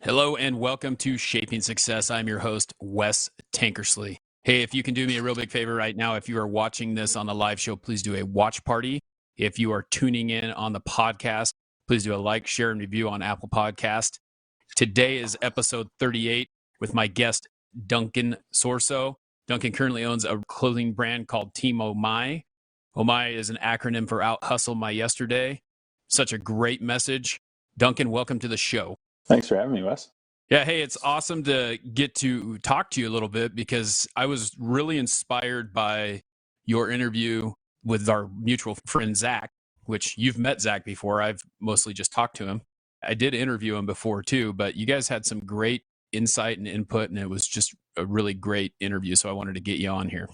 Hello and welcome to Shaping Success. I'm your host, Wes Tankersley. Hey, if you can do me a real big favor right now, if you are watching this on the live show, please do a watch party. If you are tuning in on the podcast, please do a like, share, and review on Apple Podcast. Today is episode 38 with my guest, Duncan Sourisseau. Duncan currently owns a clothing brand called Team OHMY. OHMY is an acronym for Out Hustle My Yesterday. Such a great message. Duncan, welcome to the show. Thanks for having me, Wes. Yeah, hey, it's awesome to get to talk to you a little bit because I was really inspired by your interview with our mutual friend, Zach, which you've met Zach before. I've mostly just talked to him. I did interview him before too, but you guys had some great insight and input, and it was just a really great interview. So I wanted to get you on here.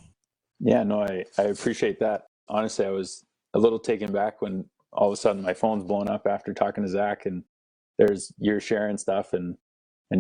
Yeah, no, I appreciate that. Honestly, I was a little taken back when all of a sudden my phone's blown up after talking to Zach, and you're sharing stuff and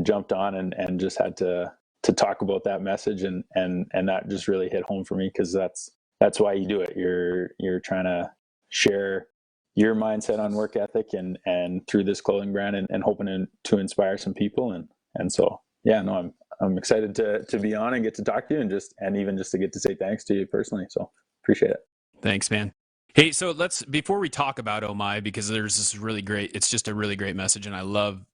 jumped on and just had to talk about that message and that just really hit home for me because that's why you do it. You're trying to share your mindset on work ethic and through this clothing brand and hoping to inspire some people and so yeah, no, I'm excited to be on and get to talk to you and even just to get to say thanks to you personally. So appreciate it. Thanks, man. Hey, so before we talk about OHMY, because there's this it's just a really great message, and I love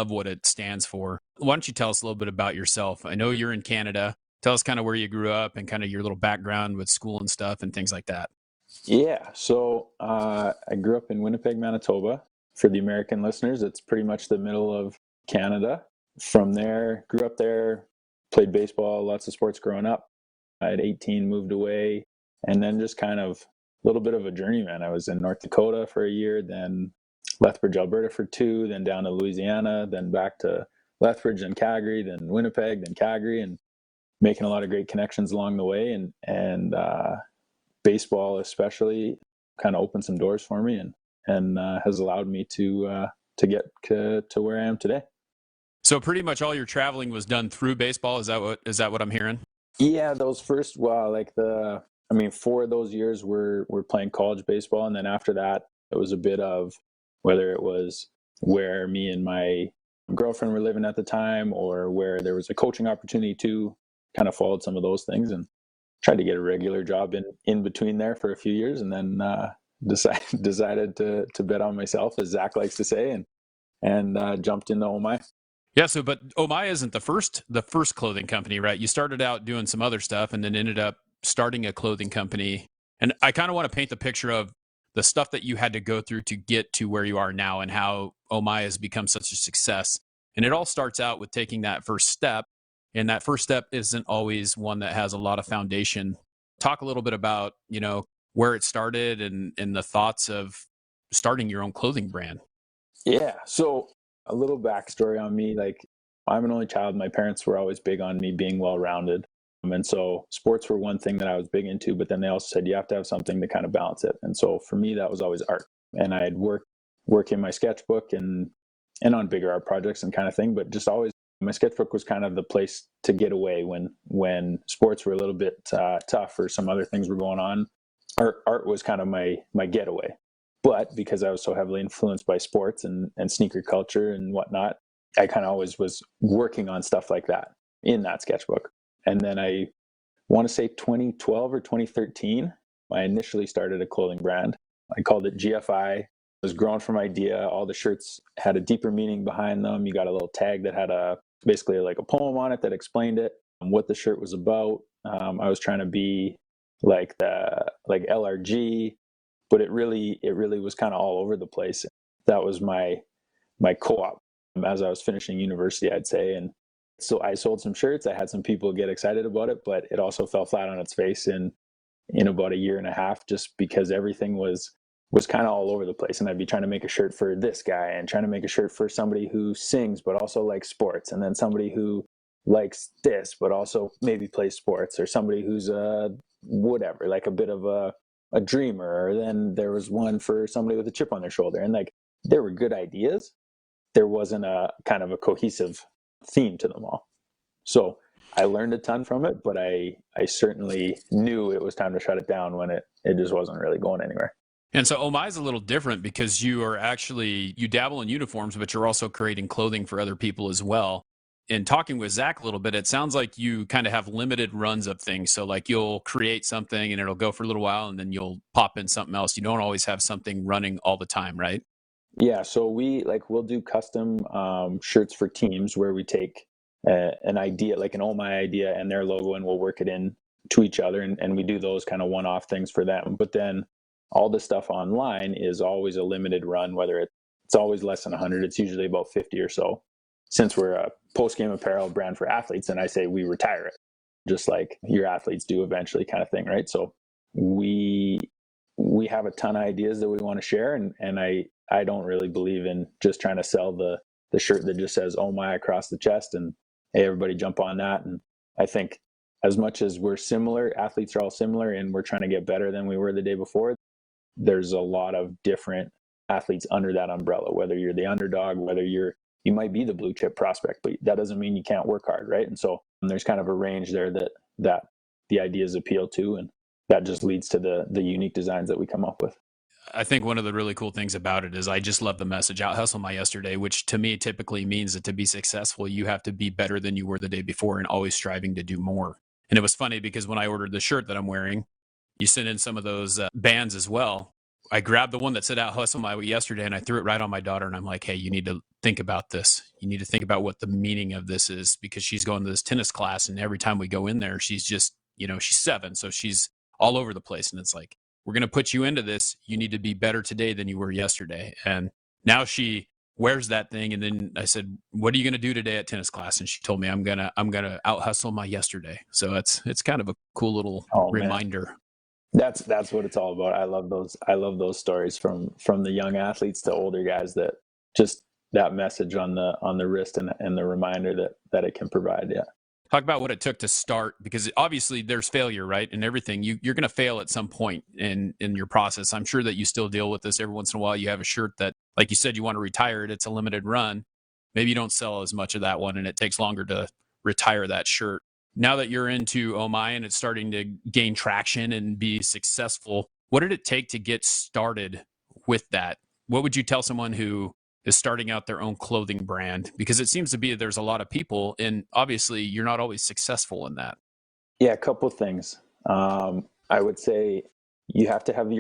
what it stands for. Why don't you tell us a little bit about yourself? I know you're in Canada. Tell us kind of where you grew up and kind of your little background with school and stuff and things like that. Yeah, so I grew up in Winnipeg, Manitoba. For the American listeners, it's pretty much the middle of Canada. From there, grew up there, played baseball, lots of sports growing up. At 18, moved away, and then just kind of little bit of a journeyman. I was in North Dakota for a year, then Lethbridge, Alberta for 2, then down to Louisiana, then back to Lethbridge and Calgary, then Winnipeg, then Calgary, and making a lot of great connections along the way. And baseball especially kind of opened some doors for me and has allowed me to get to where I am today. So pretty much all your traveling was done through baseball. Is that what I'm hearing? Yeah, those first, 4 of those years we're playing college baseball. And then after that, it was a bit of whether it was where me and my girlfriend were living at the time or where there was a coaching opportunity to kind of followed some of those things and tried to get a regular job in between there for a few years. And then decided to bet on myself, as Zach likes to say, and jumped into OHMY. Yeah, but OHMY isn't the first clothing company, right? You started out doing some other stuff and then ended up starting a clothing company. And I kind of want to paint the picture of the stuff that you had to go through to get to where you are now and how OHMY has become such a success. And it all starts out with taking that first step. And that first step isn't always one that has a lot of foundation. Talk a little bit about, where it started and the thoughts of starting your own clothing brand. Yeah. So a little backstory on me, I'm an only child. My parents were always big on me being well-rounded. And so sports were one thing that I was big into, but then they also said you have to have something to kind of balance it. And so for me, that was always art. And I had work in my sketchbook and on bigger art projects and kind of thing, but just always my sketchbook was kind of the place to get away when sports were a little bit tough or some other things were going on. Art was kind of my getaway. But because I was so heavily influenced by sports and sneaker culture and whatnot, I kind of always was working on stuff like that in that sketchbook. And then I want to say 2012 or 2013, I initially started a clothing brand. I called it GFI. It was grown from idea. All the shirts had a deeper meaning behind them. You got a little tag that had basically like a poem on it that explained it, what the shirt was about. I was trying to be like LRG, but it really was kind of all over the place. That was my co-op as I was finishing university, I'd say. And so I sold some shirts. I had some people get excited about it, but it also fell flat on its face in about a year and a half, just because everything was kind of all over the place. And I'd be trying to make a shirt for this guy and trying to make a shirt for somebody who sings, but also likes sports. And then somebody who likes this, but also maybe plays sports, or somebody who's whatever, like a bit of a dreamer. Or then there was one for somebody with a chip on their shoulder. And there were good ideas. There wasn't a kind of a cohesive theme to them all. So I learned a ton from it, but I certainly knew it was time to shut it down when it just wasn't really going anywhere. And so OHMY is a little different because you dabble in uniforms, but you're also creating clothing for other people as well. In talking with Zach a little bit, it sounds like you kind of have limited runs of things. So like you'll create something and it'll go for a little while and then you'll pop in something else. You don't always have something running all the time, right? Yeah, so we'll do custom shirts for teams where we take an idea, like an OHMY idea and their logo, and we'll work it in to each other, and we do those kind of one-off things for them. But then all the stuff online is always a limited run, whether it's always less than 100. It's usually about 50 or so. Since we're a post-game apparel brand for athletes, and I say we retire it, just like your athletes do eventually, kind of thing, right? So we have a ton of ideas that we want to share, and I don't really believe in just trying to sell the shirt that just says OHMY across the chest and hey, everybody jump on that. And I think as much as we're similar, athletes are all similar, and we're trying to get better than we were the day before, there's a lot of different athletes under that umbrella, whether you're the underdog, whether you might be the blue chip prospect, but that doesn't mean you can't work hard, right? And so there's kind of a range there that the ideas appeal to, and that just leads to the unique designs that we come up with. I think one of the really cool things about it is I just love the message out hustle my yesterday, which to me typically means that to be successful, you have to be better than you were the day before and always striving to do more. And it was funny because when I ordered the shirt that I'm wearing, you sent in some of those bands as well. I grabbed the one that said out hustle my yesterday and I threw it right on my daughter. And I'm like, hey, you need to think about this. You need to think about what the meaning of this is, because she's going to this tennis class. And every time we go in there, she's just, she's 7. So she's all over the place. And it's like, we're going to put you into this. You need to be better today than you were yesterday. And now she wears that thing. And then I said, what are you going to do today at tennis class? And she told me, I'm going to out hustle my yesterday. So it's kind of a cool little reminder. Man. That's what it's all about. I love those stories from the young athletes to older guys, that just that message on the wrist and the reminder that it can provide. Yeah. Talk about what it took to start, because obviously there's failure, right? And everything. You're going to fail at some point in your process. I'm sure that you still deal with this every once in a while. You have a shirt that, like you said, you want to retire it. It's a limited run. Maybe you don't sell as much of that one and it takes longer to retire that shirt. Now that you're into OHMY and it's starting to gain traction and be successful, what did it take to get started with that? What would you tell someone who is starting out their own clothing brand? Because it seems to be there's a lot of people, and obviously you're not always successful in that. Yeah, a couple of things. I would say you have to have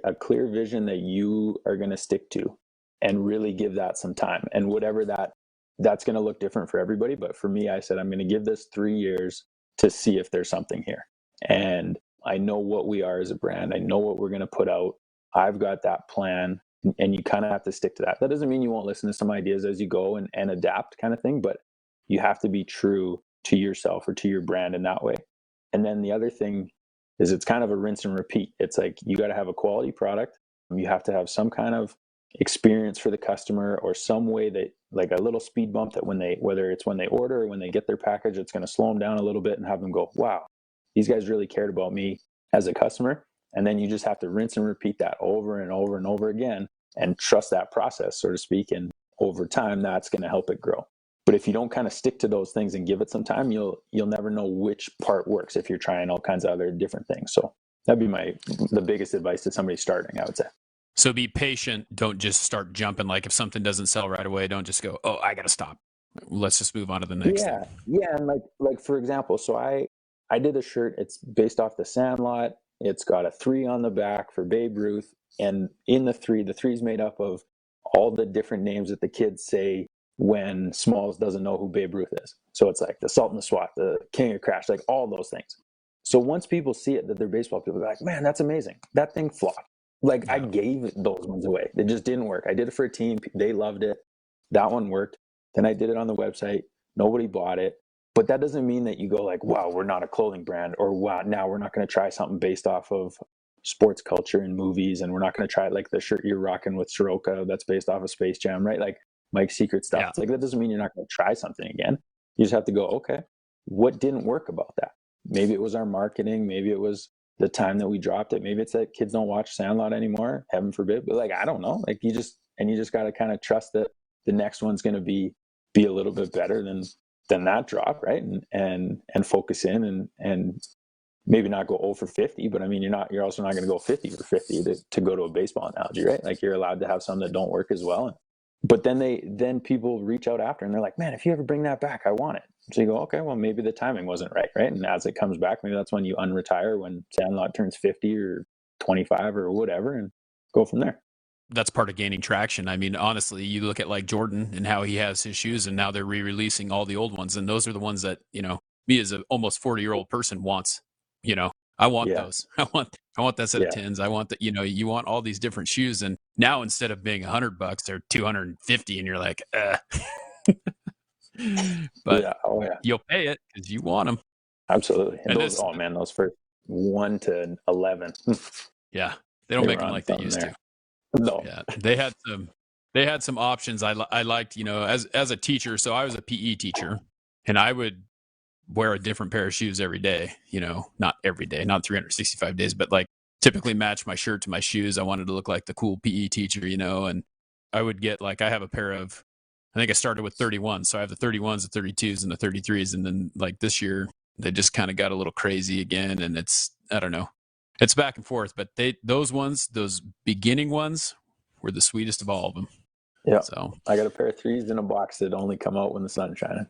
a clear vision that you are going to stick to, and really give that some time. And whatever that's going to look different for everybody. But for me, I said, I'm going to give this 3 years to see if there's something here. And I know what we are as a brand. I know what we're going to put out. I've got that plan. And you kind of have to stick to that. That doesn't mean you won't listen to some ideas as you go and adapt, kind of thing, but you have to be true to yourself or to your brand in that way. And then the other thing is it's kind of a rinse and repeat. It's like you got to have a quality product. You have to have some kind of experience for the customer, or some way that, like a little speed bump, that whether it's when they order or when they get their package, it's going to slow them down a little bit and have them go, wow, these guys really cared about me as a customer. And then you just have to rinse and repeat that over and over and over again, and trust that process, so to speak. And over time, that's going to help it grow. But if you don't kind of stick to those things and give it some time, you'll never know which part works if you're trying all kinds of other different things. So that'd be the biggest advice to somebody starting, I would say. So be patient. Don't just start jumping. Like if something doesn't sell right away, don't just go, oh, I got to stop. Let's just move on to the next thing. Yeah. And like for example, so I did a shirt. It's based off the Sandlot. It's got a 3 on the back for Babe Ruth. And in the 3's made up of all the different names that the kids say when Smalls doesn't know who Babe Ruth is. So it's like the Sultan of Swat, the King of Crash, like all those things. So once people see it, that they're baseball people, they're like, man, that's amazing. That thing flopped. Like, yeah. I gave those ones away. It just didn't work. I did it for a team. They loved it. That one worked. Then I did it on the website. Nobody bought it. But that doesn't mean that you go like, wow, we're not a clothing brand, or wow, now we're not going to try something based off of sports culture and movies, and we're not going to try like the shirt you're rocking with Soroka that's based off of Space Jam, right? Like Mike's Secret stuff. Yeah. It's like, that doesn't mean you're not going to try something again. You just have to go, okay, what didn't work about that? Maybe it was our marketing. Maybe it was the time that we dropped it. Maybe it's that kids don't watch Sandlot anymore, heaven forbid. But like, I don't know. Like you just got to kind of trust that the next one's going to be a little bit better than that drop, right? And focus in and maybe not go 0 for 50, but I mean, you're also not going to go 50 for 50 to go to a baseball analogy, right? Like you're allowed to have some that don't work as well. But then people reach out after and they're like, man, if you ever bring that back, I want it. So you go, okay, well, maybe the timing wasn't right, right? And as it comes back, maybe that's when you unretire when Sandlot turns 50 or 25 or whatever and go from there. That's part of gaining traction. I mean, honestly, you look at like Jordan and how he has his shoes, and now they're re-releasing all the old ones. And those are the ones that, me as an almost 40-year-old person wants, I want those. I want that set of tins. I want that, you want all these different shoes. And now instead of being $100, they're 250 and you're like, but you'll pay it because you want them. Absolutely. And those first 1 to 11. Yeah. They don't make them like they used to. No. Yeah. They had some options. I liked, as a teacher. So I was a PE teacher and I would wear a different pair of shoes every day, not every day, not 365 days, but like typically match my shirt to my shoes. I wanted to look like the cool PE teacher, and I would get I have a pair of, I think I started with 31. So I have the 31s, the 32s and the 33s. And then like this year they just kind of got a little crazy again. And I don't know, it's back and forth, but those beginning ones were the sweetest of all of them. Yeah. So I got a pair of 3s in a box that only come out when the sun's shining.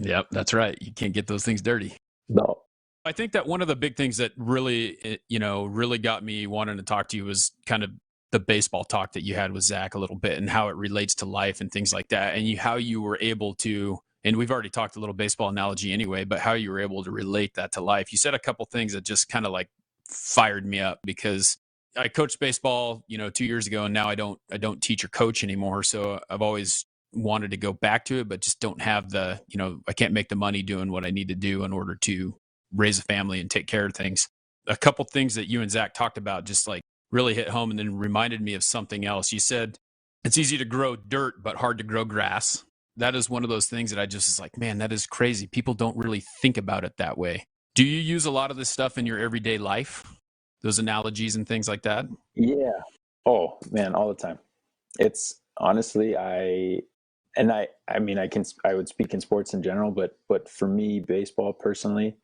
Yep, that's right. You can't get those things dirty. No. I think that one of the big things that really got me wanting to talk to you was kind of the baseball talk that you had with Zach a little bit and how it relates to life and things like that. And how you were able to, and we've already talked a little baseball analogy anyway, but how you were able to relate that to life. You said a couple things that just kind of like fired me up because I coached baseball, 2 years ago, and now I don't teach or coach anymore. So I've always wanted to go back to it, but just don't have I can't make the money doing what I need to do in order to raise a family and take care of things. A couple things that you and Zach talked about just like really hit home and then reminded me of something else. You said it's easy to grow dirt, but hard to grow grass. That is one of those things that I just was like, man, that is crazy. People don't really think about it that way. Do you use a lot of this stuff in your everyday life? Those analogies and things like that? Yeah. Oh man, all the time. It's honestly, I would speak in sports in general, but for me, baseball personally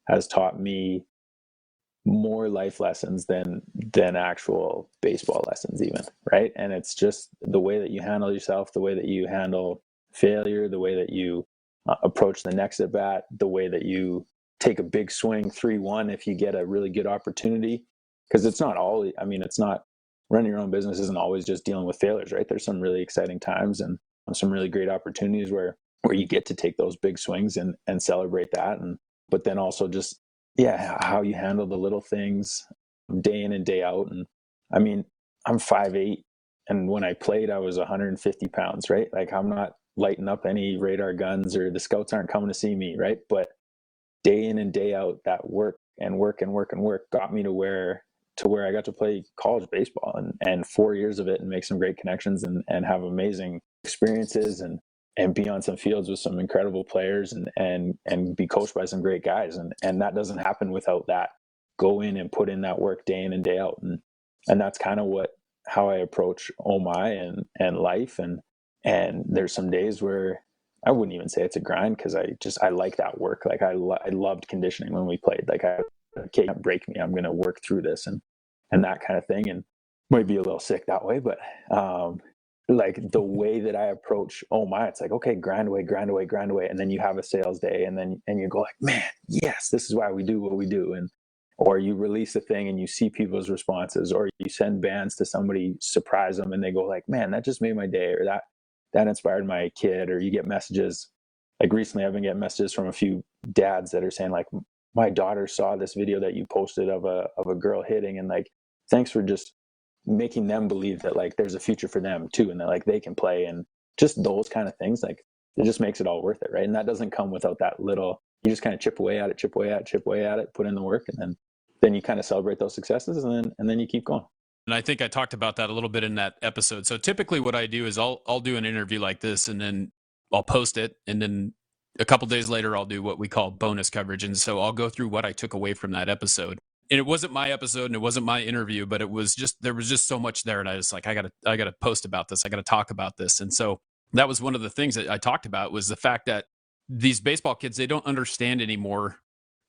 has taught me more life lessons than actual baseball lessons even, right? And it's just the way that you handle yourself, the way that you handle failure, the way that you approach the next at bat, the way that you take a big swing 3-1 if you get a really good opportunity. Because it's not running your own business isn't always just dealing with failures, right? There's some really exciting times and some really great opportunities where you get to take those big swings and celebrate that. But then also just, how you handle the little things day in and day out. And I mean, I'm 5'8", and when I played, I was 150 pounds, right? Like I'm not lighting up any radar guns or the scouts aren't coming to see me, right? But day in and day out, that work got me to where I got to play college baseball and 4 years of it and make some great connections and have amazing experiences and be on some fields with some incredible players and be coached by some great guys. And that doesn't happen without that. Go in and put in that work day in and day out. And that's kind of how I approach OHMY and life. And there's some days where I wouldn't even say it's a grind because I like that work. Like I loved conditioning when we played. Like can't break me. I'm going to work through this and that kind of thing. And might be a little sick that way, but like the way that I approach OHMY, it's like, okay, grind away. And then you have a sales day and you go like, man, yes, this is why we do what we do. Or you release a thing and you see people's responses, or you send bands to somebody, surprise them, and they go like, man, that just made my day, or that inspired my kid. Or you get messages like recently I've been getting messages from a few dads that are saying like, my daughter saw this video that you posted of a girl hitting, and like, thanks for just making them believe that like there's a future for them too, and that like they can play, and just those kind of things, like it just makes it all worth it, right? And that doesn't come without that little, you just kind of chip away at it, put in the work, and then you kind of celebrate those successes, and then you keep going. And I think I talked about that a little bit in that episode. So typically what I do is I'll do an interview like this, and then I'll post it, and then a couple days later I'll do what we call bonus coverage. And so I'll go through what I took away from that episode. And it wasn't my episode and it wasn't my interview, but there was just so much there. And I was like, I gotta post about this. I gotta talk about this. And so that was one of the things that I talked about, was the fact that these baseball kids, they don't understand anymore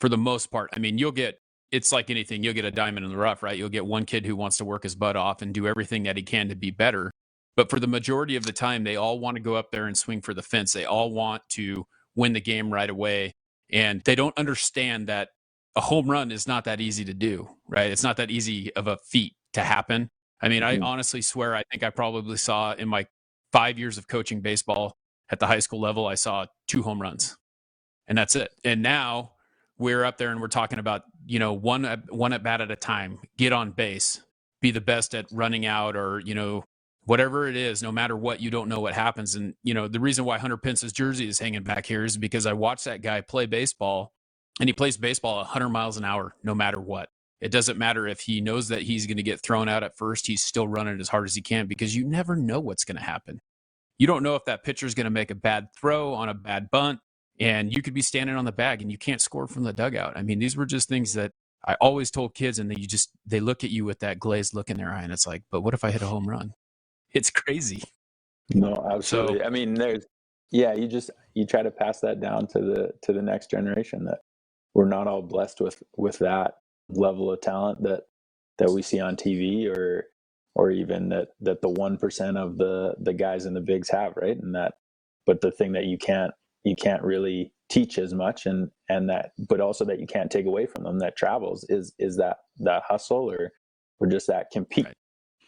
for the most part. I mean, you'll get it's like anything. You'll get a diamond in the rough, right? You'll get one kid who wants to work his butt off and do everything that he can to be better. But for the majority of the time, they all want to go up there and swing for the fence. They all want to win the game right away. And they don't understand that a home run is not that easy to do, right? It's not that easy of a feat to happen. I mean, I honestly swear, I think I probably saw in my 5 years of coaching baseball at the high school level, I saw 2 home runs, and that's it. And now we're up there and we're talking about, one at bat at a time, get on base, be the best at running out, or, whatever it is. No matter what, you don't know what happens. And, the reason why Hunter Pence's jersey is hanging back here is because I watched that guy play baseball, and he plays baseball 100 miles an hour, no matter what. It doesn't matter if he knows that he's going to get thrown out at first, he's still running as hard as he can, because you never know what's going to happen. You don't know if that pitcher is going to make a bad throw on a bad bunt, and you could be standing on the bag and you can't score from the dugout. I mean, these were just things that I always told kids, and they look at you with that glazed look in their eye, and it's like, but what if I hit a home run? It's crazy. No, absolutely. So, I mean, you try to pass that down to the next generation, that we're not all blessed with that level of talent that we see on TV, or even that the 1% of the guys in the bigs have, right? But the thing that you can't really teach as much, and that, but also that you can't take away from them, that travels, is that hustle, or just that compete.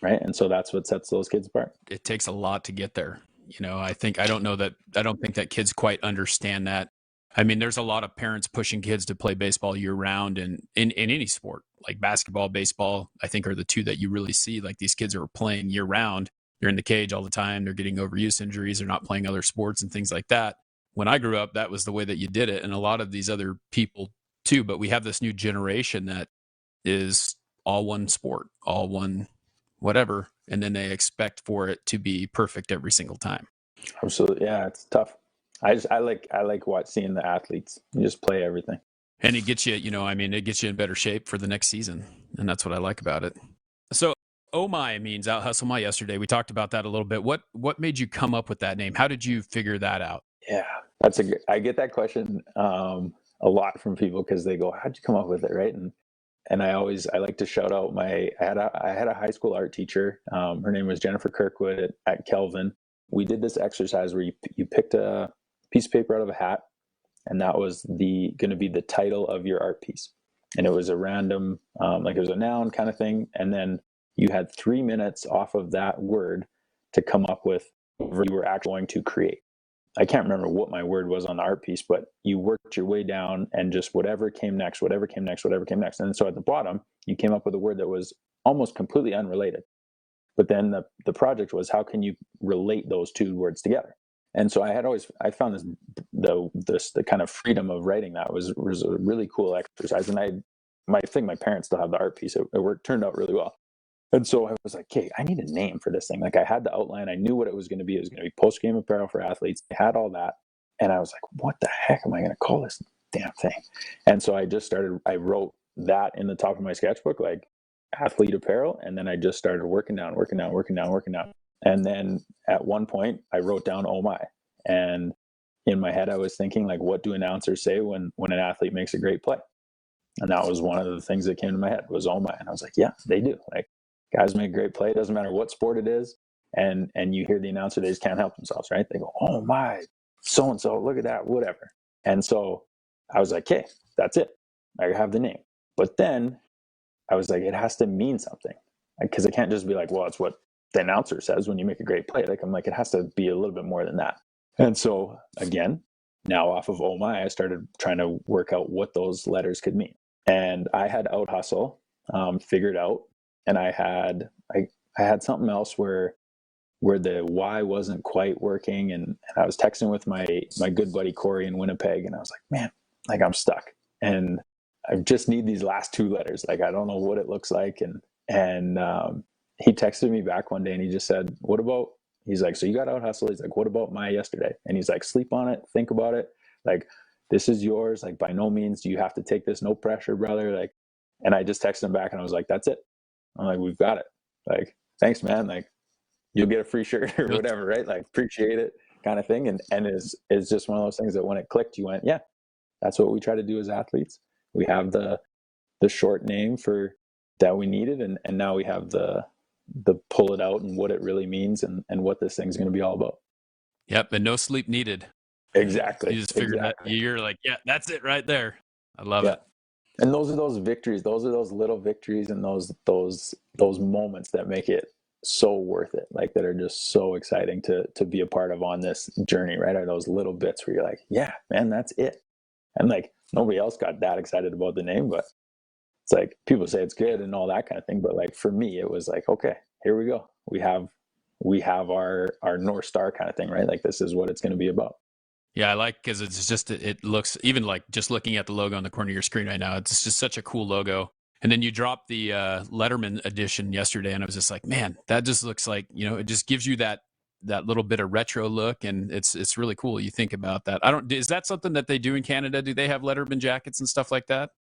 Right. And so that's what sets those kids apart. It takes a lot to get there. I don't think that kids quite understand that. I mean, there's a lot of parents pushing kids to play baseball year round, and in any sport, like basketball, baseball, I think are the two that you really see. Like, these kids are playing year round. They're in the cage all the time. They're getting overuse injuries. They're not playing other sports and things like that. When I grew up, that was the way that you did it. And a lot of these other people too, but we have this new generation that is all one sport, all one whatever, and then they expect for it to be perfect every single time. Absolutely. Yeah, it's tough. I like seeing the athletes. You just play everything. And it gets you, it gets you in better shape for the next season. And that's what I like about it. So OHMY means Out Hustle My yesterday. We talked about that a little bit. What made you come up with that name? How did you figure that out? Yeah, I get that question a lot from people, because they go, how'd you come up with it? Right. And I like to shout out I had a high school art teacher. Her name was Jennifer Kirkwood at Kelvin. We did this exercise where you picked a piece of paper out of a hat, and that was going to be the title of your art piece. And it was a random, like it was a noun kind of thing. And then you had 3 minutes off of that word to come up with what you were actually going to create. I can't remember what my word was on the art piece, but you worked your way down, and just whatever came next. And so at the bottom, you came up with a word that was almost completely unrelated. But then the project was, how can you relate those two words together? And so I found the kind of freedom of writing that was a really cool exercise. And I think my parents still have the art piece. It turned out really well. And so I was like, okay, I need a name for this thing. Like, I had the outline. I knew what it was going to be. It was going to be post-game apparel for athletes. I had all that. And I was like, what the heck am I going to call this damn thing? And so I wrote that in the top of my sketchbook, like athlete apparel. And then I just started working down. And then at one point I wrote down OHMY. And in my head, I was thinking, like, what do announcers say when an athlete makes a great play? And that was one of the things that came to my head, was OHMY. And I was like, yeah, they do. Like, guys make a great play. It doesn't matter what sport it is. And you hear the announcer, they just can't help themselves, right? They go, oh my, so-and-so, look at that, whatever. And so I was like, okay, that's it. I have the name. But then I was like, it has to mean something. Because it can't just be like, well, it's what the announcer says when you make a great play. Like, I'm like, it has to be a little bit more than that. And so again, now off of OHMY, I started trying to work out what those letters could mean. And I had out hustle figured out. And I had something else where the Y wasn't quite working, and I was texting with my good buddy Corey in Winnipeg, and I was like, man, like, I'm stuck, and I just need these last 2 letters. Like, I don't know what it looks like, and he texted me back one day, and he just said, what about? He's like, so you got out hustle. He's like, what about my yesterday? And he's like, sleep on it, think about it. Like, this is yours. Like, by no means do you have to take this. No pressure, brother. Like, and I just texted him back, and I was like, that's it. I'm like, we've got it. Like, thanks, man. Like, you'll get a free shirt or whatever, right? Like, appreciate it, kind of thing. And it's just one of those things that when it clicked, you went, yeah, that's what we try to do as athletes. We have the the short name for that we needed. And now we have the pull it out and what it really means and what this thing's going to be all about. Yep. And no sleep needed. Exactly. You just figured that you're like, yeah, that's it right there. I love it. And those are those victories. Those are those little victories and those moments that make it so worth it. Like that are just so exciting to be a part of on this journey, right? Are those little bits where you're like, yeah, man, that's it. And like nobody else got that excited about the name, but it's like people say it's good and all that kind of thing. But like for me, it was like, okay, here we go. We have our North Star kind of thing, right? Like this is what it's going to be about. Yeah, I like because it's just it looks even like just looking at the logo on the corner of your screen right now. It's just such a cool logo. And then you dropped the Letterman edition yesterday, and I was just like, man, that just looks like it just gives you that little bit of retro look, and it's really cool. You think about that. Is that something that they do in Canada? Do they have Letterman jackets and stuff like that?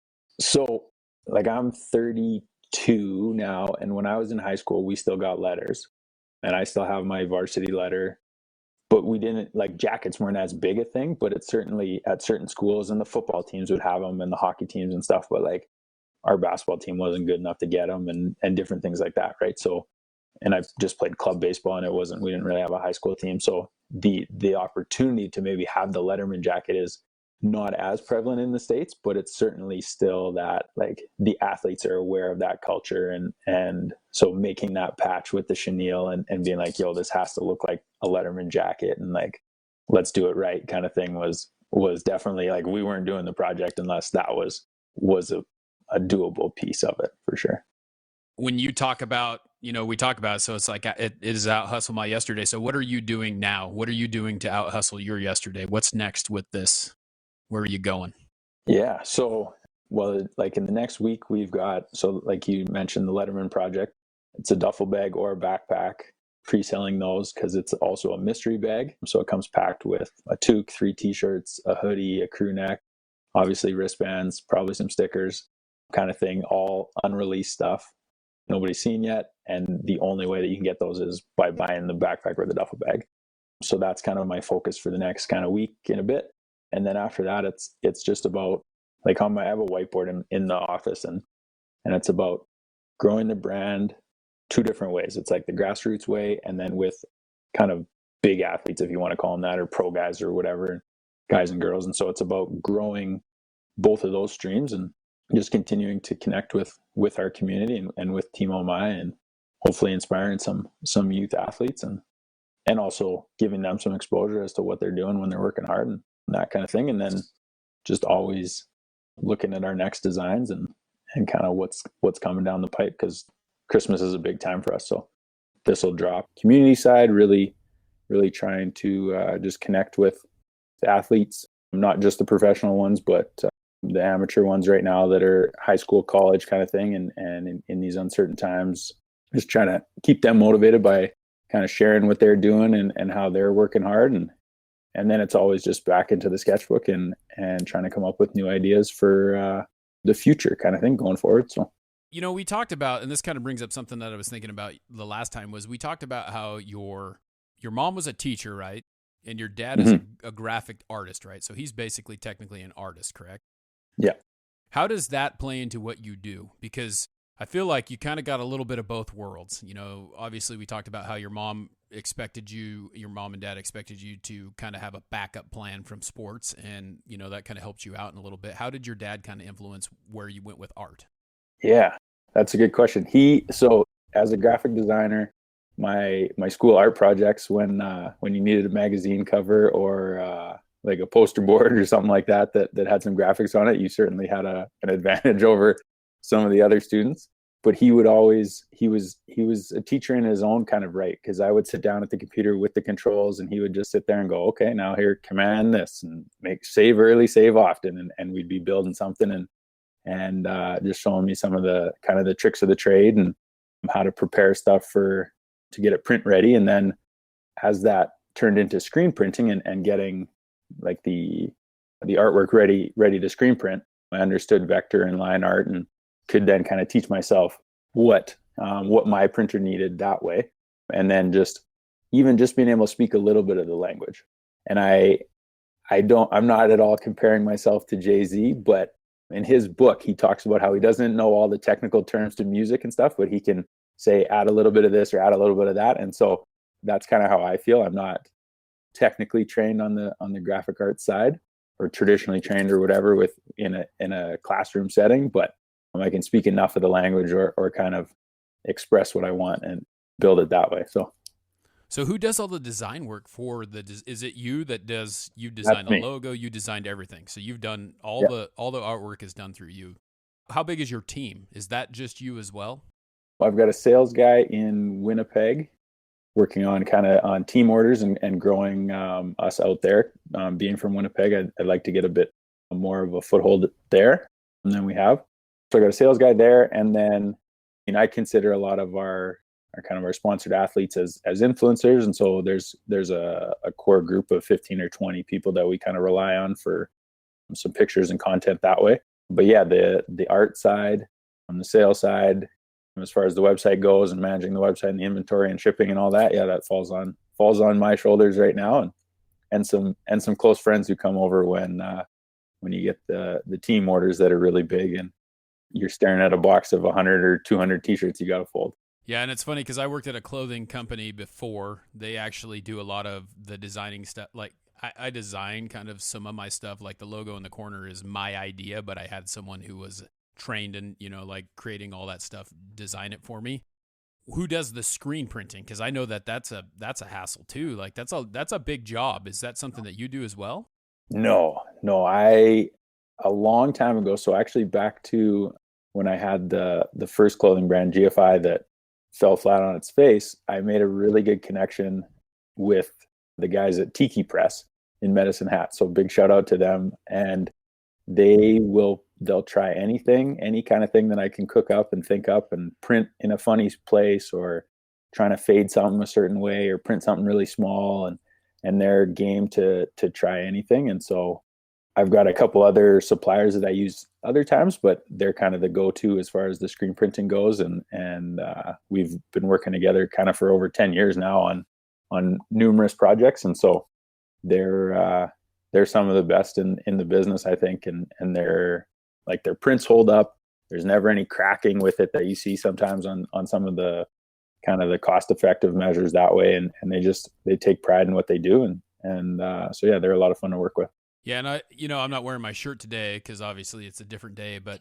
So like I'm 32 now, and when I was in high school, we still got letters, and I still have my varsity letter. But we didn't like jackets weren't as big a thing, but it's certainly at certain schools and the football teams would have them and the hockey teams and stuff. But like our basketball team wasn't good enough to get them and different things like that. Right. So, and I've just played club baseball and we didn't really have a high school team. So the opportunity to maybe have the Letterman jacket is not as prevalent in the States, but it's certainly still that like the athletes are aware of that culture. And so making that patch with the chenille and being like, yo, this has to look like a Letterman jacket and like, let's do it right kind of thing was definitely like, we weren't doing the project unless that was a doable piece of it for sure. When you talk about, we talk about it, so it's like it is out hustle my yesterday. So what are you doing now? What are you doing to out hustle your yesterday? What's next with this? Where are you going? Yeah. So, well, like in the next week, we've got, so like you mentioned, the Letterman project. It's a duffel bag or a backpack, pre-selling those because it's also a mystery bag. So it comes packed with a toque, 3 t-shirts, a hoodie, a crew neck, obviously wristbands, probably some stickers kind of thing, all unreleased stuff nobody's seen yet. And the only way that you can get those is by buying the backpack or the duffel bag. So that's kind of my focus for the next kind of week and a bit. And then after that, it's just about like I have a whiteboard in the office and it's about growing the brand 2 different ways. It's like the grassroots way and then with kind of big athletes, if you want to call them that, or pro guys or whatever, guys and girls. And so it's about growing both of those streams and just continuing to connect with our community and with Team OHMY and hopefully inspiring some youth athletes and also giving them some exposure as to what they're doing when they're working hard and that kind of thing. And then just always looking at our next designs and kind of what's coming down the pipe because Christmas is a big time for us. So this will drop. Community side, really, really trying to just connect with the athletes, not just the professional ones, but the amateur ones right now that are high school, college kind of thing. And in these uncertain times, just trying to keep them motivated by kind of sharing what they're doing and how they're working hard. And then it's always just back into the sketchbook and trying to come up with new ideas for the future kind of thing going forward. So, we talked about, and this kind of brings up something that I was thinking about the last time was we talked about how your mom was a teacher, right? And your dad is a graphic artist, right? So he's basically technically an artist, correct? Yeah. How does that play into what you do? Because I feel like you kind of got a little bit of both worlds. Obviously we talked about how your mom and dad expected you to kind of have a backup plan from sports and, that kind of helped you out in a little bit. How did your dad kind of influence where you went with art? Yeah, that's a good question. So as a graphic designer, my school art projects when you needed a magazine cover or like a poster board or something like that had some graphics on it, you certainly had an advantage over some of the other students. But he was a teacher in his own kind of right, because I would sit down at the computer with the controls and he would just sit there and go, okay, now here, command this and save early, save often, and we'd be building something and just showing me some of the kind of the tricks of the trade and how to prepare stuff to get it print ready. And then as that turned into screen printing and getting like the artwork ready to screen print, I understood vector and line art and could then kind of teach myself what my printer needed that way. And then just being able to speak a little bit of the language. And I'm not at all comparing myself to Jay-Z, but in his book, he talks about how he doesn't know all the technical terms to music and stuff, but he can say, add a little bit of this or add a little bit of that. And so that's kind of how I feel. I'm not technically trained on the graphic arts side, or traditionally trained or whatever with in a classroom setting, but I can speak enough of the language or kind of express what I want and build it that way. So who does all the design work for is it you that does, you designed the logo, you designed everything. So you've done all the artwork is done through you. How big is your team? Is that just you as well? I've got a sales guy in Winnipeg working on on team orders and growing us out there. Being from Winnipeg, I'd like to get a bit more of a foothold there than we have. So I got a sales guy there, and then I consider a lot of our sponsored athletes as influencers, and so there's a core group of 15 or 20 people that we kind of rely on for some pictures and content that way. But yeah, the art side, on the sales side, as far as the website goes and managing the website and the inventory and shipping and all that, yeah, that falls on my shoulders right now, and some close friends who come over when you get the team orders that are really big and you're staring at a box of 100 or 200 t-shirts you got to fold. Yeah, and it's funny because I worked at a clothing company before. They actually do a lot of the designing stuff. Like I design kind of some of my stuff, like the logo in the corner is my idea, but I had someone who was trained in, like creating all that stuff, design it for me. Who does the screen printing? Because I know that's a hassle too. Like that's a big job. Is that something that you do as well? No, a long time ago. So actually back to when I had the first clothing brand, GFI, that fell flat on its face, I made a really good connection with the guys at Tiki Press in Medicine Hat. So big shout out to them. And they'll try anything, any kind of thing that I can cook up and think up and print in a funny place, or trying to fade something a certain way or print something really small, and they're game to try anything. And so I've got a couple other suppliers that I use other times, but they're kind of the go-to as far as the screen printing goes. And we've been working together kind of for over 10 years now on numerous projects. And so they're some of the best in the business, I think. And their prints hold up. There's never any cracking with it that you see sometimes on some of the kind of the cost-effective measures that way. And they take pride in what they do. And so yeah, they're a lot of fun to work with. Yeah, and I'm not wearing my shirt today because obviously it's a different day, but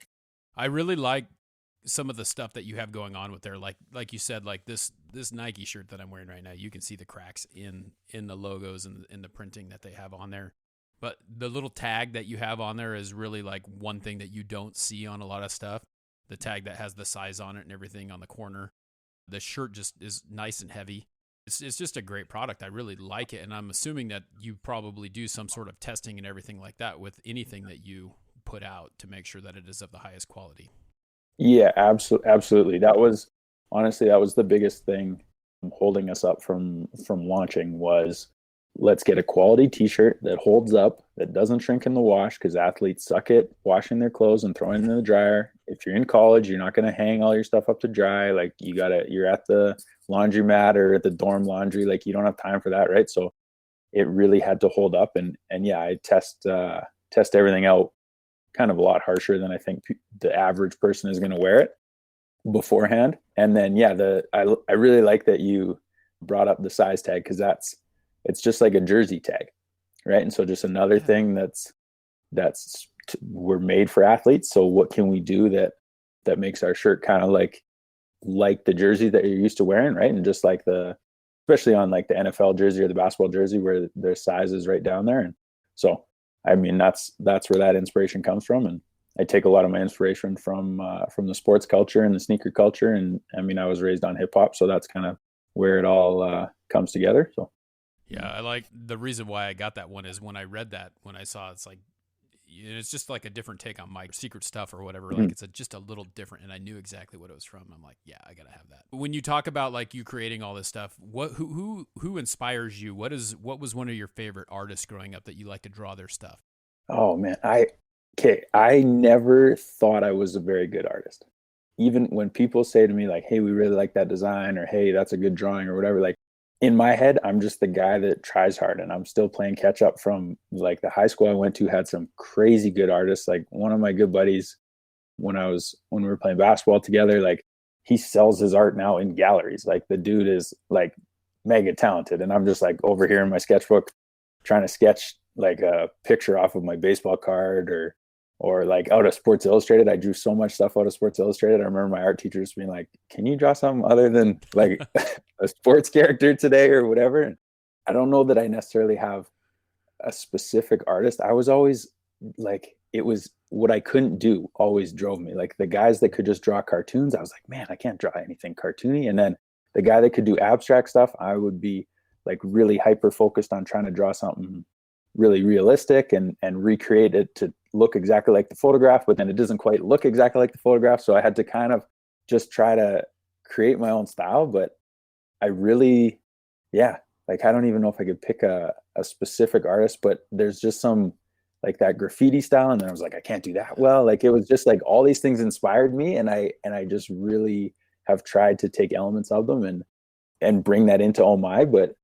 I really like some of the stuff that you have going on with there. Like you said, like this Nike shirt that I'm wearing right now, you can see the cracks in the logos and in the printing that they have on there. But the little tag that you have on there is really like one thing that you don't see on a lot of stuff. The tag that has the size on it and everything on the corner. The shirt just is nice and heavy. It's just a great product. I really like it. And I'm assuming that you probably do some sort of testing and everything like that with anything that you put out to make sure that it is of the highest quality. Yeah, absolutely. That was the biggest thing holding us up from launching was, let's get a quality t-shirt that holds up, that doesn't shrink in the wash, because athletes suck at washing their clothes and throwing it in the dryer. If you're in college, you're not going to hang all your stuff up to dry. Like you're at the laundromat or at the dorm laundry. Like you don't have time for that, right? So it really had to hold up. And yeah, I test everything out kind of a lot harsher than I think the average person is going to wear it beforehand. And then yeah, I really like that you brought up the size tag, because it's just like a jersey tag, right? And so just another thing that's we're made for athletes. So what can we do that makes our shirt kind of like the jersey that you're used to wearing, right? And just like especially on like the NFL jersey or the basketball jersey, where their size is right down there. And so, I mean, that's where that inspiration comes from. And I take a lot of my inspiration from the sports culture and the sneaker culture. And I mean, I was raised on hip hop, so that's kind of where it all comes together. So. Yeah, I like the reason why I got that one is when I read that, when I saw it's just like a different take on my secret stuff or whatever. Like it's just a little different, and I knew exactly what it was from. I'm like, yeah, I gotta have that. When you talk about like you creating all this stuff, who inspires you? What was one of your favorite artists growing up that you like to draw their stuff? Oh man, I never thought I was a very good artist. Even when people say to me like, hey, we really like that design, or hey, that's a good drawing or whatever, like in my head, I'm just the guy that tries hard, and I'm still playing catch up from like the high school I went to had some crazy good artists. Like one of my good buddies when we were playing basketball together, like he sells his art now in galleries. Like the dude is like mega talented. And I'm just like over here in my sketchbook trying to sketch like a picture off of my baseball card or like out of Sports Illustrated. I drew so much stuff out of Sports Illustrated. I remember my art teacher just being like, can you draw something other than like a sports character today or whatever? And I don't know that I necessarily have a specific artist. I was always like, it was what I couldn't do always drove me. Like the guys that could just draw cartoons, I was like, man, I can't draw anything cartoony. And then the guy that could do abstract stuff, I would be like really hyper focused on trying to draw something really realistic and recreate it to look exactly like the photograph, but then it doesn't quite look exactly like the photograph. So I had to kind of just try to create my own style. But I really, yeah, like I don't even know if I could pick a specific artist, but there's just some like that graffiti style. And then I was like, I can't do that well. Like it was just like all these things inspired me. And I just really have tried to take elements of them and bring that into OHMY, but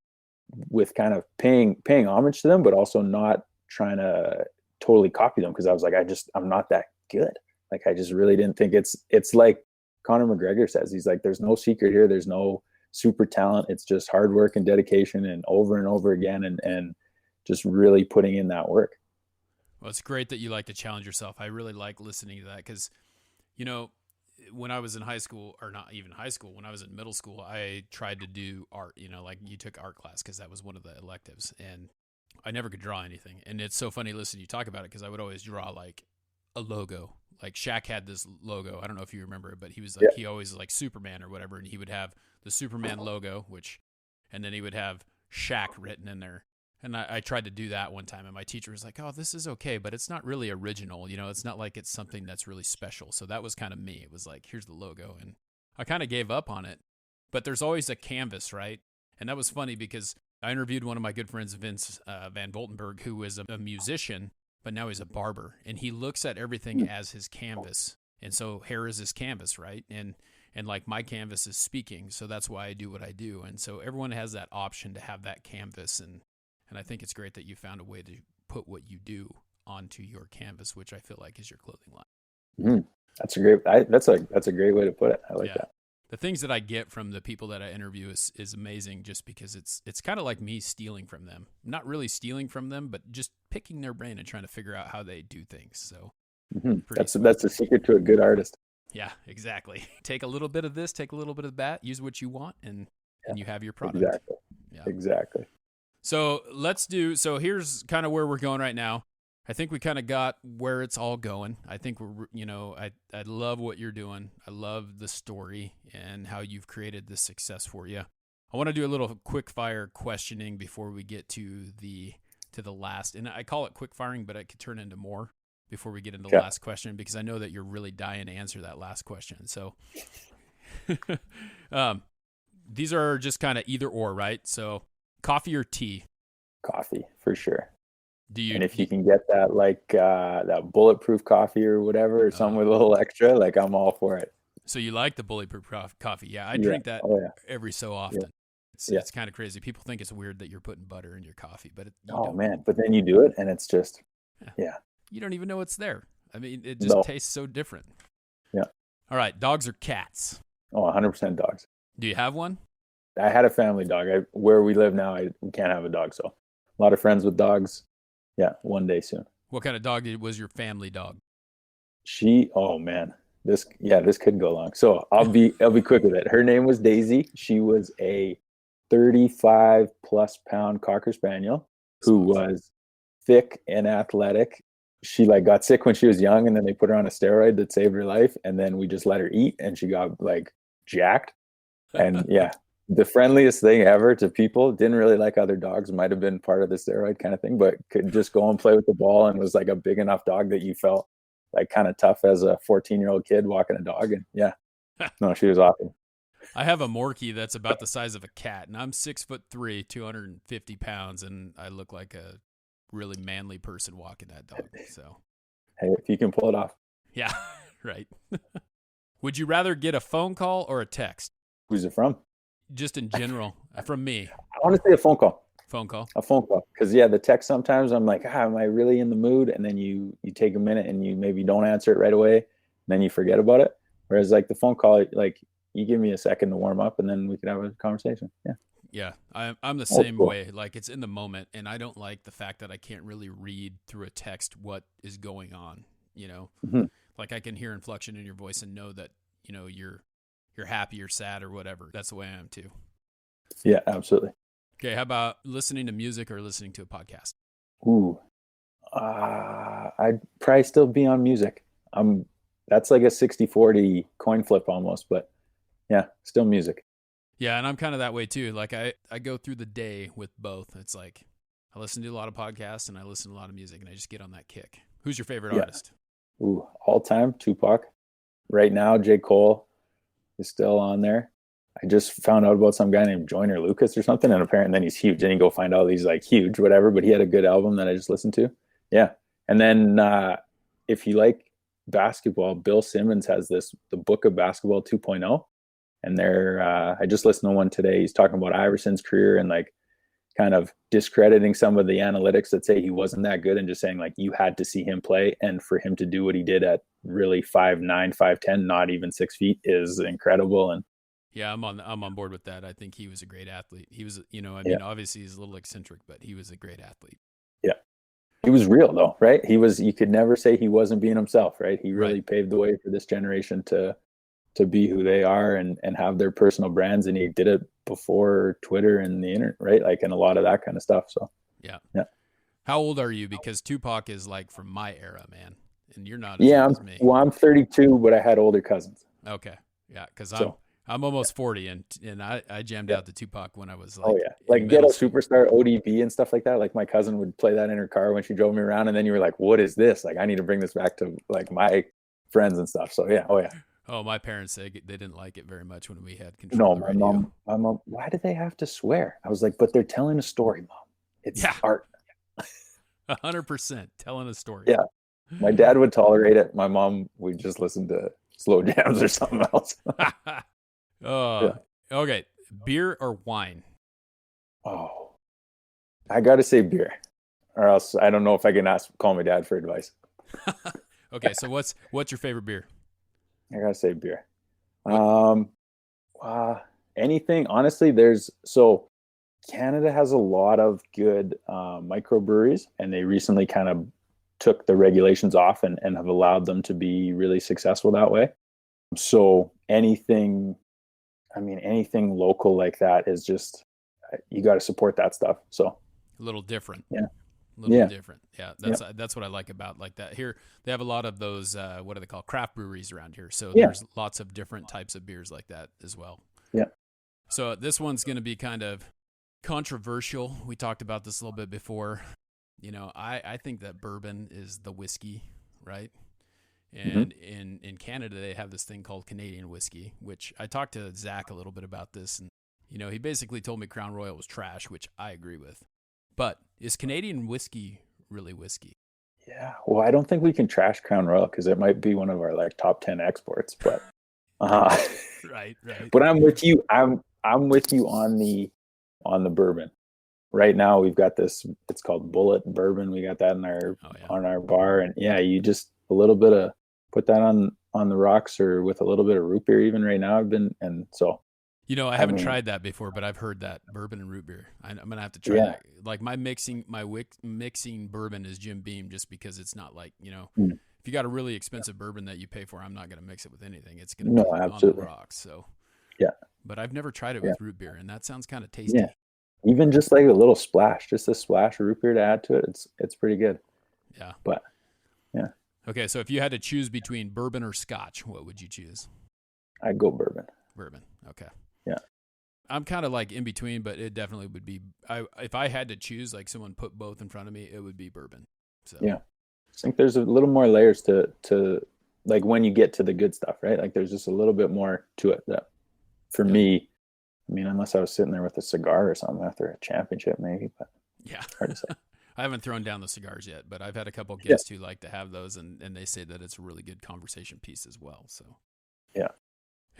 with kind of paying homage to them, but also not trying to totally copy them. Cause I was like, I'm not that good. Like, I just really didn't think it's like Conor McGregor says, he's like, there's no secret here. There's no super talent. It's just hard work and dedication and over again. And just really putting in that work. Well, it's great that you like to challenge yourself. I really like listening to that because, you know, when I was in high school, or not even high school, when I was in middle school, I tried to do art, like you took art class because that was one of the electives, and I never could draw anything. And it's so funny listening to you talk about it because I would always draw like a logo. Like Shaq had this logo. I don't know if you remember it, but he was like, he always like Superman or whatever, and he would have the Superman logo, and then he would have Shaq written in there. And I tried to do that one time, and my teacher was like, oh, this is okay, but it's not really original. It's not like it's something that's really special. So that was kind of me. It was like, here's the logo. And I kind of gave up on it. But there's always a canvas, right? And that was funny because I interviewed one of my good friends, Vince Van Voltenberg, who is a musician, but now he's a barber. And he looks at everything as his canvas. And so hair is his canvas, right? And like my canvas is speaking. So that's why I do what I do. And so everyone has that option to have that canvas. And I think it's great that you found a way to put what you do onto your canvas, which I feel like is your clothing line. That's a great. That's a great way to put it. I like that. The things that I get from the people that I interview is amazing, just because it's kind of like me stealing from them. Not really stealing from them, but just picking their brain and trying to figure out how they do things. So that's the secret to a good artist. Yeah, exactly. Take a little bit of this, take a little bit of that, use what you want, and you have your product. Exactly. Yeah. Exactly. So so here's kind of where we're going right now. I think we kind of got where it's all going. I think I love what you're doing. I love the story and how you've created this success for you. I want to do a little quick fire questioning before we get to the last, and I call it quick firing, but it could turn into more before we get into the last question, because I know that you're really dying to answer that last question. So these are just kind of either or, right? So coffee or tea? Coffee, for sure. And if you can get that that bulletproof coffee or whatever, or something with a little extra, like I'm all for it. So you like the bulletproof coffee? Yeah, I drink that every so often. Yeah. It's kind of crazy. People think it's weird that you're putting butter in your coffee, but man! But then you do it, and it's just you don't even know it's there. I mean, it just tastes so different. Yeah. All right, dogs or cats? Oh, 100% dogs. Do you have one? I had a family dog. Where we live now, we can't have a dog, so a lot of friends with dogs. Yeah, one day soon. What kind of dog was your family dog? Oh man, this could go long. So I'll be quick with it. Her name was Daisy. She was a 35 plus pound Cocker Spaniel who was thick and athletic. She got sick when she was young, and then they put her on a steroid that saved her life. And then we just let her eat, and she got jacked. And the friendliest thing ever to people. Didn't really like other dogs. Might have been part of the steroid kind of thing, but could just go and play with the ball, and was a big enough dog that you felt kind of tough as a 14-year-old kid walking a dog. And no, she was awesome. I have a Morkie that's about the size of a cat, and I'm 6'3", 250 pounds, and I look like a really manly person walking that dog. So, hey, if you can pull it off. Yeah, right. Would you rather get a phone call or a text? Who's it from? just in general from me. I want to say a phone call. Phone call. A phone call. Because yeah, the text sometimes I'm like, am I really in the mood? And then you take a minute and you maybe don't answer it right away, and then you forget about it. Whereas like the phone call, like you give me a second to warm up and then we could have a conversation. Yeah. Yeah, I'm the same way. Like it's in the moment, and I don't like the fact that I can't really read through a text what is going on. Mm-hmm. Like I can hear inflection in your voice and know that you're happy or sad or whatever. That's the way I am too. Yeah, absolutely. Okay, how about listening to music or listening to a podcast? Ooh, I'd probably still be on music. That's like a 60-40 coin flip almost, but yeah, still music. Yeah, and I'm kind of that way too. Like I go through the day with both. It's like I listen to a lot of podcasts and I listen to a lot of music and I just get on that kick. Who's your favorite artist? Ooh, all time, Tupac. Right now, J. Cole is still on there. I just found out about some guy named Joyner Lucas or something, and apparently then he's huge. And you go find all these like huge, whatever, but he had a good album that I just listened to. Yeah. And then if you like basketball, Bill Simmons has the Book of Basketball 2.0. And I just listened to one today. He's talking about Iverson's career and like kind of discrediting some of the analytics that say he wasn't that good and just saying like you had to see him play. And for him to do what he did at really 5'9", 5'10", not even 6 feet is incredible. And yeah, I'm on board with that. I think he was a great athlete. He was, obviously he's a little eccentric, but he was a great athlete. Yeah. He was real though, right? You could never say he wasn't being himself, right? He really paved the way for this generation to be who they are and have their personal brands. And he did it before Twitter and the internet, right? Like, and a lot of that kind of stuff. So, yeah. Yeah. How old are you? Because Tupac is like from my era, man. And you're not as old as me. Well, I'm 32, but I had older cousins. Okay. Yeah. Cause I'm almost 40 and I jammed out the Tupac when I was like, like Ghetto Superstar, ODB and stuff like that. Like my cousin would play that in her car when she drove me around. And then you were like, what is this? Like, I need to bring this back to like my friends and stuff. So yeah. Oh yeah. Oh, my parents they didn't like it very much when we had control. No, my mom. Why do they have to swear? I was like, but they're telling a story, Mom. It's art. 100% telling a story. Yeah, my dad would tolerate it. My mom would just listen to slow jams or something else. Okay, beer or wine? Oh, I gotta say beer, or else I don't know if I can call my dad for advice. Okay, so what's your favorite beer? I gotta say beer. Anything, honestly, Canada has a lot of good microbreweries, and they recently kind of took the regulations off and have allowed them to be really successful that way. So anything local like that is just, you got to support that stuff. So a little different. Yeah. Different. Yeah. That's what I like about like that. Here they have a lot of those what are they called, craft breweries around here, so there's lots of different types of beers like that as well. Yeah. So this one's going to be kind of controversial. We talked about this a little bit before. I think that bourbon is the whiskey, right? And in Canada they have this thing called Canadian whiskey, which I talked to Zach a little bit about this, and he basically told me Crown Royal was trash, which I agree with. But is Canadian whiskey really whiskey? Yeah. Well, I don't think we can trash Crown Royal because it might be one of our like top 10 exports. But right. But I'm with you. I'm with you on the bourbon. Right now we've got this. It's called Bullet Bourbon. We got that in on our bar, and you just a little bit of put that on the rocks or with a little bit of root beer even right now. I haven't tried that before, but I've heard that bourbon and root beer. I'm gonna have to try that. Like my mixing bourbon is Jim Beam, just because it's not like if you got a really expensive bourbon that you pay for, I'm not gonna mix it with anything. It's gonna be on the rocks. So but I've never tried it with root beer, and that sounds kind of tasty. Yeah, even just like a little splash, just a splash of root beer to add to it. It's pretty good. Yeah, but yeah. Okay, so if you had to choose between bourbon or Scotch, what would you choose? I'd go bourbon. Bourbon. Okay. Yeah. I'm kind of like in between, but it definitely would be. If I had to choose, like someone put both in front of me, it would be bourbon. So yeah, I think there's a little more layers to like when you get to the good stuff, right? Like there's just a little bit more to it that, for me, I mean, unless I was sitting there with a cigar or something after a championship, maybe. But hard to say. I haven't thrown down the cigars yet, but I've had a couple of guests who like to have those, and they say that it's a really good conversation piece as well. So yeah.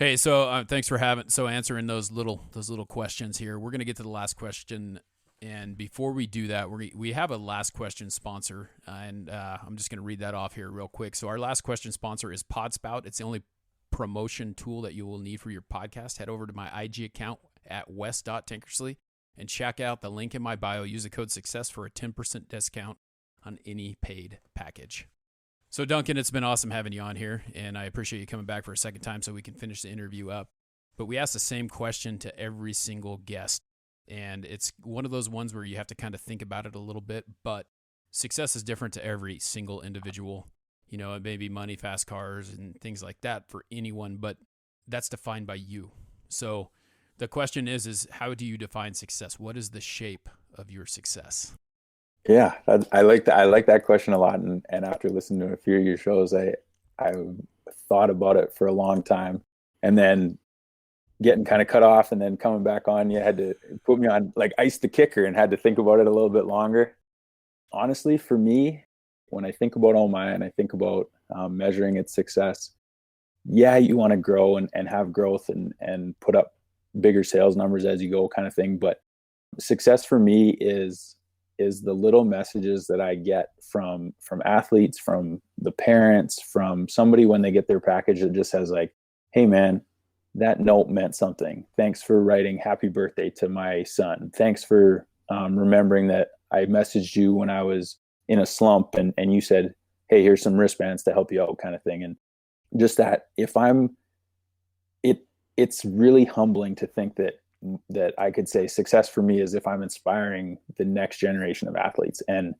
Hey, so thanks for answering those little questions here. We're going to get to the last question, and before we do that, we have a last question sponsor, and I'm just going to read that off here real quick. So our last question sponsor is PodSpout. It's the only promotion tool that you will need for your podcast. Head over to my IG account at wes.tankersley and check out the link in my bio. Use the code SUCCESS for a 10% discount on any paid package. So, Duncan, it's been awesome having you on here, and I appreciate you coming back for a second time so we can finish the interview up. But we ask the same question to every single guest, and it's one of those ones where you have to kind of think about it a little bit, but success is different to every single individual. You know, it may be money, fast cars, and things like that for anyone, but that's defined by you. So the question is how do you define success? What is the shape of your success? Yeah, I like that. I like that question a lot. And after listening to a few of your shows, I thought about it for a long time, and then getting kind of cut off and then coming back on, you had to put me on like ice the kicker and had to think about it a little bit longer. Honestly, for me, when I think about OHMY and I think about measuring its success, yeah, you want to grow and have growth and put up bigger sales numbers as you go kind of thing. But success for me is the little messages that I get from athletes, from the parents, from somebody when they get their package that just says like, hey man, that note meant something. Thanks for writing happy birthday to my son. Thanks for remembering that I messaged you when I was in a slump and you said, hey, here's some wristbands to help you out kind of thing. And just that it's really humbling to think that I could say success for me is if I'm inspiring the next generation of athletes. And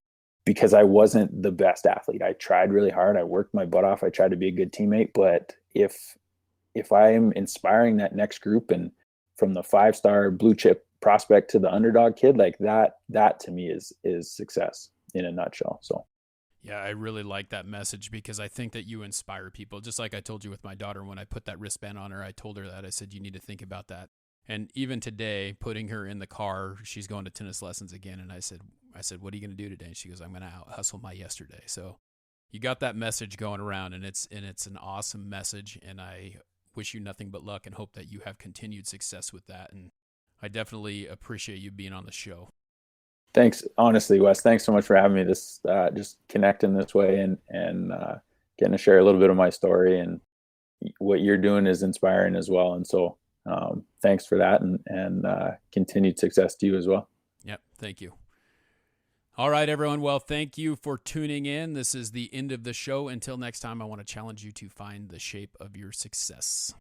because I wasn't the best athlete, I tried really hard. I worked my butt off. I tried to be a good teammate. But if I am inspiring that next group, and from the 5-star blue chip prospect to the underdog kid, like that to me is success in a nutshell. So. Yeah, I really like that message because I think that you inspire people. Just like I told you with my daughter, when I put that wristband on her, I told her that. I said, you need to think about that. And even today, putting her in the car, she's going to tennis lessons again. And I said, what are you going to do today? And she goes, I'm going to out hustle my yesterday. So you got that message going around, and it's an awesome message. And I wish you nothing but luck and hope that you have continued success with that. And I definitely appreciate you being on the show. Thanks. Honestly, Wes, thanks so much for having me. This just connecting this way and getting to share a little bit of my story, and what you're doing is inspiring as well. And so thanks for that, and continued success to you as well. Yep. Thank you. All right, everyone. Well, thank you for tuning in. This is the end of the show. Until next time, I want to challenge you to find the shape of your success.